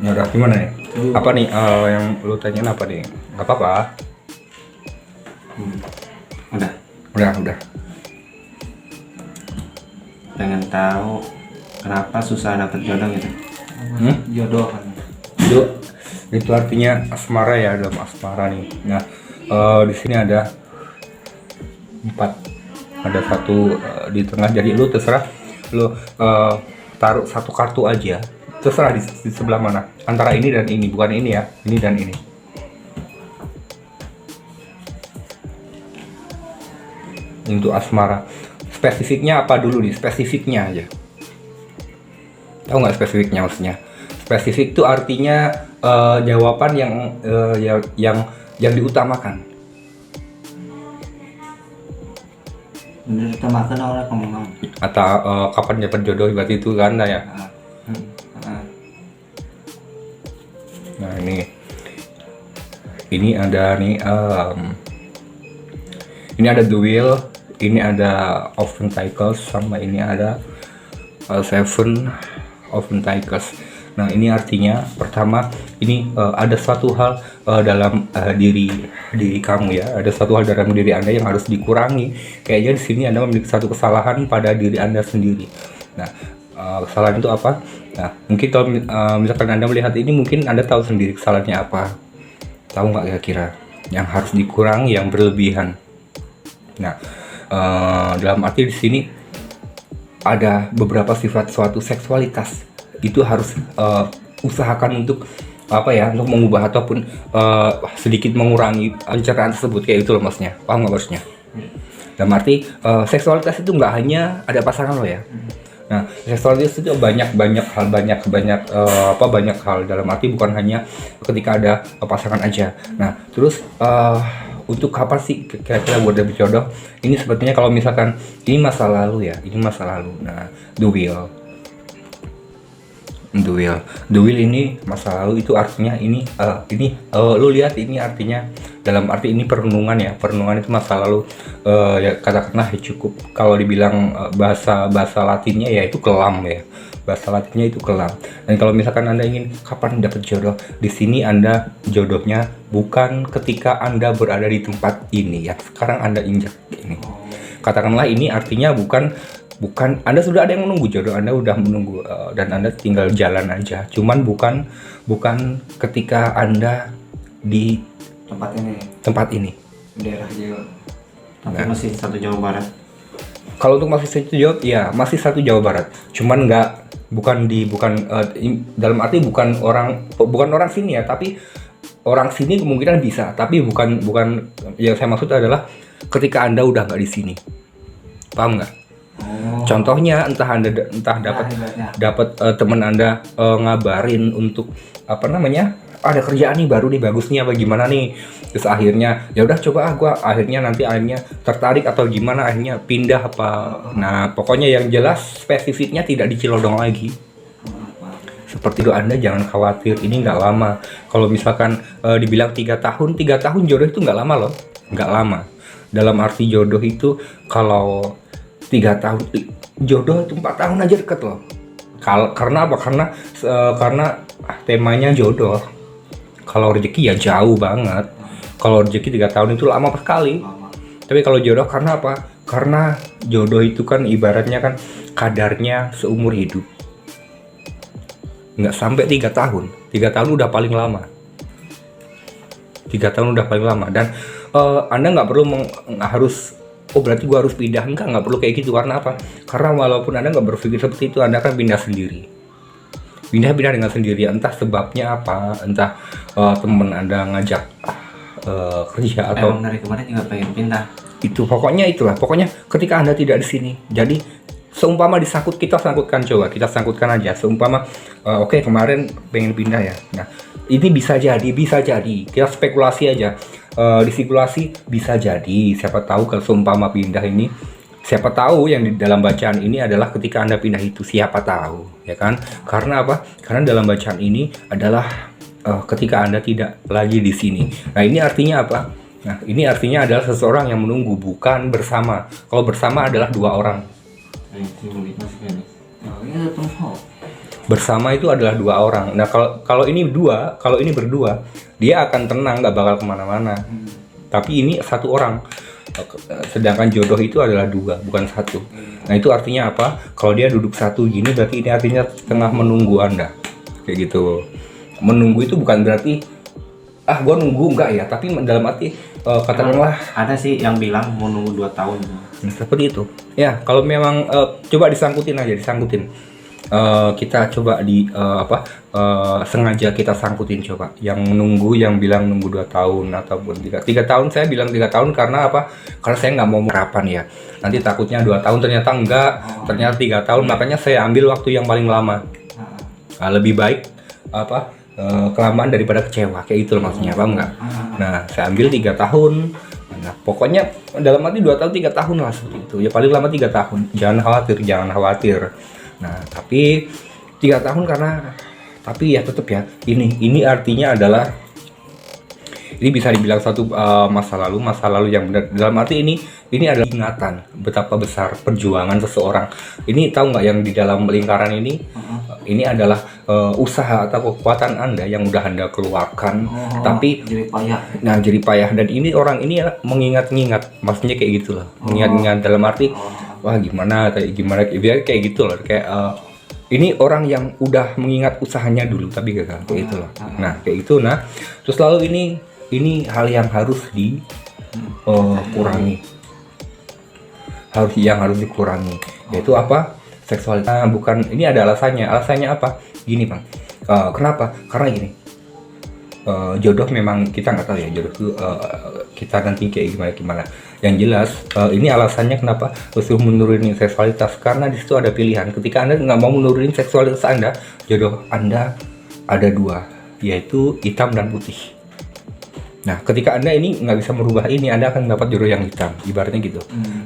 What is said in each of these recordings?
Ya udah, gimana nih? Apa nih yang lu tanyain apa nih? Gak apa-apa. Udah. Udah. Pengen tahu kenapa susah dapet jodoh gitu. Jodoh kan. Itu artinya asmara ya, dalam asmara nih. Nah, di sini ada 4. Ada satu di tengah. Jadi lu terserah lu taruh satu kartu aja. Terserah di sebelah mana. Antara ini dan ini, bukan ini ya. Ini dan ini. Untuk asmara. Spesifiknya apa dulu nih? Spesifiknya aja. Tahu nggak spesifiknya maksudnya? Spesifik itu artinya jawaban yang diutamakan. Diutamakan oleh kamu. Atau kapan dapat jodoh, berarti itu kan ya. Nah ini ada nih ini ada The Wheel, ini ada of Pentacles, sama ini ada Seven of Pentacles. Nah ini artinya pertama ini ada suatu hal dalam diri kamu ya, ada suatu hal dalam diri Anda yang harus dikurangi. Kayaknya di sini Anda memiliki satu kesalahan pada diri Anda sendiri. Nah kesalahan itu apa? Nah mungkin kalau misalkan Anda melihat ini, mungkin Anda tahu sendiri kesalahannya apa. Tahu nggak kira-kira yang harus dikurangi yang berlebihan? Nah dalam arti di sini ada beberapa sifat suatu seksualitas itu harus usahakan untuk untuk mengubah ataupun sedikit mengurangi pencerahan tersebut, kayak itu loh maksudnya. Paham nggak maksudnya? Dalam arti seksualitas itu nggak hanya ada pasangan lo ya. Nah seksualitas itu banyak hal, dalam arti bukan hanya ketika ada pasangan aja. Nah terus untuk kapan sih kira-kira buat dapet jodoh? Ini sepertinya kalau misalkan ini masa lalu ya, ini masa lalu. Nah The Wheel ini masa lalu, itu artinya ini lu lihat ini artinya dalam arti ini perenungan ya. Perenungan itu masa lalu, ya katakanlah cukup kalau dibilang bahasa Latinnya ya itu kelam ya. Bahasa Latinnya itu kelam. Dan kalau misalkan Anda ingin kapan dapat jodoh, di sini Anda jodohnya bukan ketika Anda berada di tempat ini ya. Sekarang Anda injak ini. Katakanlah ini artinya bukan Anda sudah ada yang menunggu jodoh, Anda udah menunggu dan Anda tinggal jalan aja. Cuman bukan ketika Anda di tempat ini. Daerah Jawa. Tapi masih satu Jawa Barat. Kalau untuk masih satu Jawa, ya masih satu Jawa Barat. Cuman dalam arti bukan orang sini ya, tapi orang sini kemungkinan bisa, tapi bukan yang saya maksud adalah ketika Anda udah nggak di sini. Paham nggak? Contohnya entah dapat teman Anda ngabarin untuk ada kerjaan nih baru nih, bagus nih apa gimana nih, terus akhirnya ya udah coba gua akhirnya tertarik atau gimana, akhirnya pindah apa. Nah pokoknya yang jelas spesifiknya tidak di Cilodong lagi. Seperti itu, Anda jangan khawatir, ini nggak lama. Kalau misalkan dibilang 3 tahun jodoh itu nggak lama loh, nggak lama. Dalam arti jodoh itu kalau 3 tahun, jodoh itu 4 tahun aja deket loh. Karena apa? Karena temanya jodoh. Kalau rezeki ya jauh banget. Kalau rezeki 3 tahun itu lama sekali. Tapi kalau jodoh karena apa? Karena jodoh itu kan ibaratnya kan kadarnya seumur hidup. Nggak sampai 3 tahun. 3 tahun udah paling lama. 3 tahun udah paling lama. Dan Anda nggak perlu harus berarti gua harus pindah. Nggak perlu kayak gitu. Karena apa? Karena walaupun Anda nggak berpikir seperti itu, Anda akan pindah sendiri. Pindah dengan sendiri. Entah sebabnya apa, entah temen Anda ngajak kerja atau dari kemarin juga pengen pindah. Itu pokoknya ketika Anda tidak di sini. Jadi seumpama kita sangkutkan aja. Seumpama oke, kemarin pengen pindah ya. Nah, ini bisa jadi. Kita spekulasi aja. Disimulasi bisa jadi, siapa tahu kalau seumpama pindah ini, siapa tahu yang di dalam bacaan ini adalah ketika Anda pindah itu, siapa tahu ya kan. Karena apa? Karena dalam bacaan ini adalah ketika Anda tidak lagi di sini. Nah ini artinya apa? Nah ini artinya adalah seseorang yang menunggu, bukan bersama. Kalau bersama adalah 2 orang. Bersama itu adalah dua orang. Nah kalau ini berdua, dia akan tenang, nggak bakal kemana-mana. Tapi ini satu orang. Sedangkan jodoh itu adalah dua, bukan satu. Nah itu artinya apa? Kalau dia duduk satu gini, berarti ini artinya tengah menunggu Anda. Kayak gitu. Menunggu itu bukan berarti gue nunggu, enggak ya. Tapi dalam arti katakanlah Ada sih yang bilang mau nunggu 2 tahun. seperti itu. Ya kalau memang coba disangkutin aja, kita coba sengaja kita sangkutin coba yang nunggu, yang bilang nunggu 2 tahun ataupun 3 tahun. Saya bilang 3 tahun karena apa? Karena saya nggak mau harapan ya, nanti takutnya 2 tahun ternyata enggak, ternyata 3 tahun. Makanya saya ambil waktu yang paling lama. Lebih baik kelamaan daripada kecewa, kayak gitu maksudnya, paham nggak? Nah saya ambil 3 tahun. Nah pokoknya dalam arti 2 tahun 3 tahun lah seperti itu ya, paling lama 3 tahun. Jangan khawatir. Nah tapi 3 tahun tapi ya tetap ya, ini artinya adalah ini bisa dibilang satu masa lalu yang benar. Dalam arti ini adalah ingatan betapa besar perjuangan seseorang. Ini tahu nggak, yang di dalam lingkaran ini adalah usaha atau kekuatan Anda yang udah Anda keluarkan, tapi jadi payah. Nah jadi payah. Dan ini orang ini mengingat-ingat, maksudnya kayak gitu loh. Mengingat-ingat dalam arti wah gimana kayak gitu loh, kayak ini orang yang udah mengingat usahanya dulu tapi gagal, kayak gitu loh. Nah kayak gitu. Nah terus lalu ini hal yang harus dikurangi, harus dikurangi, yaitu apa? Seksualitas. Bukan, ini ada alasannya apa? Gini bang, kenapa? Karena gini, jodoh memang kita nggak tahu ya, jodoh itu kita nanti kayak gimana. Yang jelas ini alasannya kenapa harus menurunin seksualitas, karena di situ ada pilihan. Ketika Anda nggak mau menurunin seksualitas Anda, jodoh Anda ada 2, yaitu hitam dan putih. Nah ketika Anda ini nggak bisa merubah ini, Anda akan dapat jodoh yang hitam, ibaratnya gitu.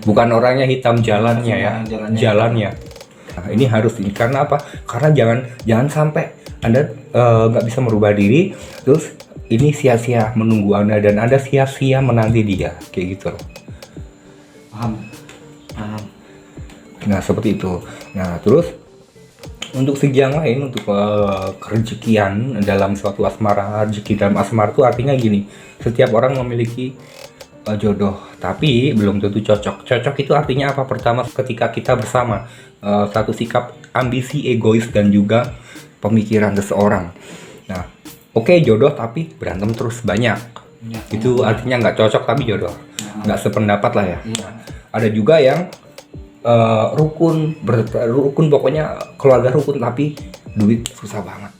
Bukan orangnya hitam, jalannya ya, jalannya. Nah ini harus ini, karena apa? Karena jangan sampai Anda nggak bisa merubah diri, terus ini sia-sia menunggu Anda dan Anda sia-sia menanti dia, kayak gitu loh. Paham. Nah seperti itu. Nah terus untuk segi yang lain, untuk kerejekian dalam suatu asmara, rezeki dalam asmara itu artinya gini, setiap orang memiliki jodoh, tapi belum tentu cocok. Cocok itu artinya apa? Pertama, ketika kita bersama, satu sikap ambisi, egois, dan juga pemikiran seseorang. Nah, oke, jodoh tapi berantem terus banyak. Ya, Itu artinya nggak cocok tapi jodoh. Nggak sependapat lah ya. Iya. Ada juga yang rukun, pokoknya keluarga rukun tapi duit susah banget.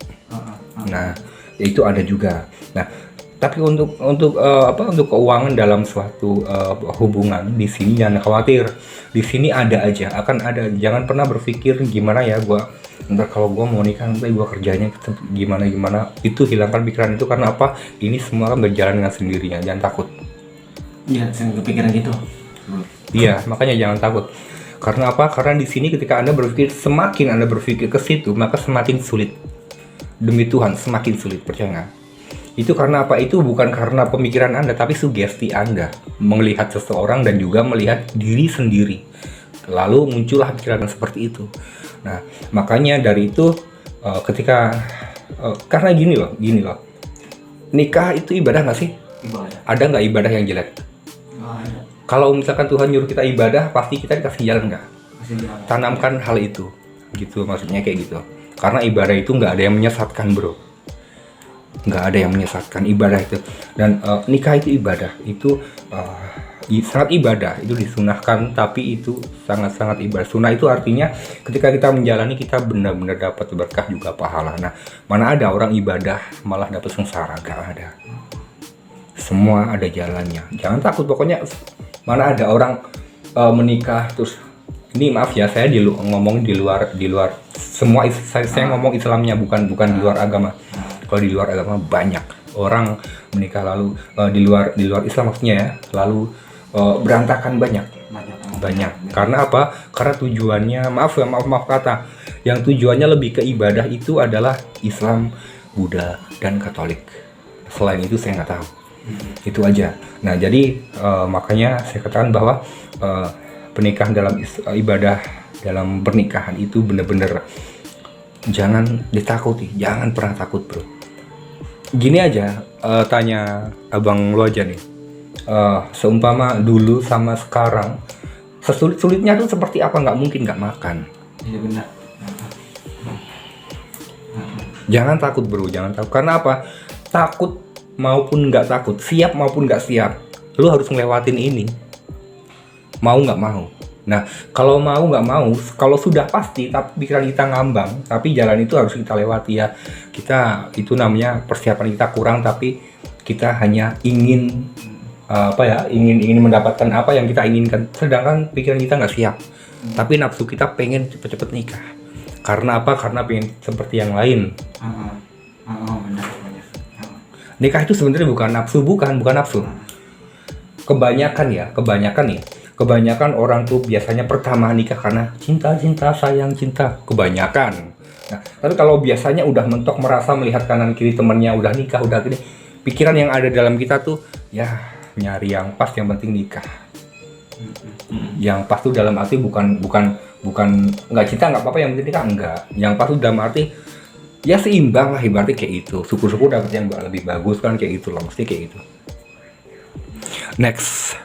Nah, itu ada juga. Nah, tapi untuk keuangan dalam suatu hubungan, di sini jangan khawatir. Di sini ada aja, akan ada. Jangan pernah berpikir gimana ya ntar kalau gua mau nikah nanti gua kerjanya gimana. Itu hilangkan pikiran itu, karena apa? Ini semua kan berjalan dengan sendirinya. Jangan takut. Iya, saya kepikiran gitu. Iya, makanya jangan takut. Karena apa? Karena di sini ketika semakin Anda berpikir ke situ, maka semakin sulit. Demi Tuhan, semakin sulit, percaya nggak? Itu karena apa? Itu bukan karena pemikiran Anda, tapi sugesti Anda melihat seseorang dan juga melihat diri sendiri. Lalu muncullah pikiran seperti itu. Nah, makanya dari itu karena gini loh. Nikah itu ibadah nggak sih? Ibadah. Ada nggak ibadah yang jelek? Ada. Kalau misalkan Tuhan nyuruh kita ibadah, pasti kita dikasih jalan nggak? Masih jalan. Tanamkan hal itu, gitu maksudnya kayak gitu. Karena ibadah itu nggak ada yang menyesatkan, bro. Nggak ada yang menyesatkan ibadah itu. Dan nikah itu ibadah, itu sangat ibadah, itu disunahkan, tapi itu sangat-sangat ibadah. Sunnah itu artinya ketika kita menjalani, kita benar-benar dapat berkah juga pahala. Nah, mana ada orang ibadah malah dapat sengsara? Nggak ada. Semua ada jalannya. Jangan takut, pokoknya mana ada orang menikah terus, ini maaf ya, saya ngomong di luar semua, saya ngomong Islamnya, bukan di luar agama. Kalau di luar agama banyak orang menikah lalu di luar Islam maksudnya ya, lalu berantakan banyak. Karena apa? Karena tujuannya, maaf kata, yang tujuannya lebih ke ibadah itu adalah Islam, Buddha, dan Katolik. Selain itu saya nggak tahu. Itu aja. Nah jadi makanya saya katakan bahwa pernikahan dalam ibadah dalam pernikahan itu benar-benar jangan ditakuti, jangan pernah takut bro. Gini aja, tanya abang lu aja nih, seumpama dulu sama sekarang, sesulit-sulitnya tuh seperti apa? Nggak mungkin nggak makan. Iya benar. Jangan takut bro, jangan takut. Karena apa? Takut maupun nggak takut, siap maupun nggak siap, lu harus ngelewatin ini. Mau nggak mau. Nah, kalau mau nggak mau, kalau sudah pasti, tapi pikiran kita ngambang, tapi jalan itu harus kita lewati ya. Kita, itu namanya persiapan kita kurang, tapi kita hanya ingin ingin mendapatkan apa yang kita inginkan. Sedangkan pikiran kita nggak siap. Tapi nafsu kita pengen cepet-cepet nikah. Karena apa? Karena pengen seperti yang lain. Benar. Nikah itu sebenarnya bukan nafsu, bukan nafsu. Kebanyakan orang tuh biasanya pertama nikah karena cinta, sayang, cinta. Kebanyakan. Nah, tapi kalau biasanya udah mentok merasa melihat kanan kiri temennya udah nikah, udah gini, pikiran yang ada dalam kita tuh, ya nyari yang pas, yang penting nikah. Yang pas tuh dalam arti bukan nggak cinta nggak apa-apa, yang penting nikah, enggak. Yang pas tuh dalam arti ya seimbang lah, ibaratnya kayak itu. Syukur-syukur dapet yang lebih bagus kan, kayak gitu loh, mesti kayak gitu. Next.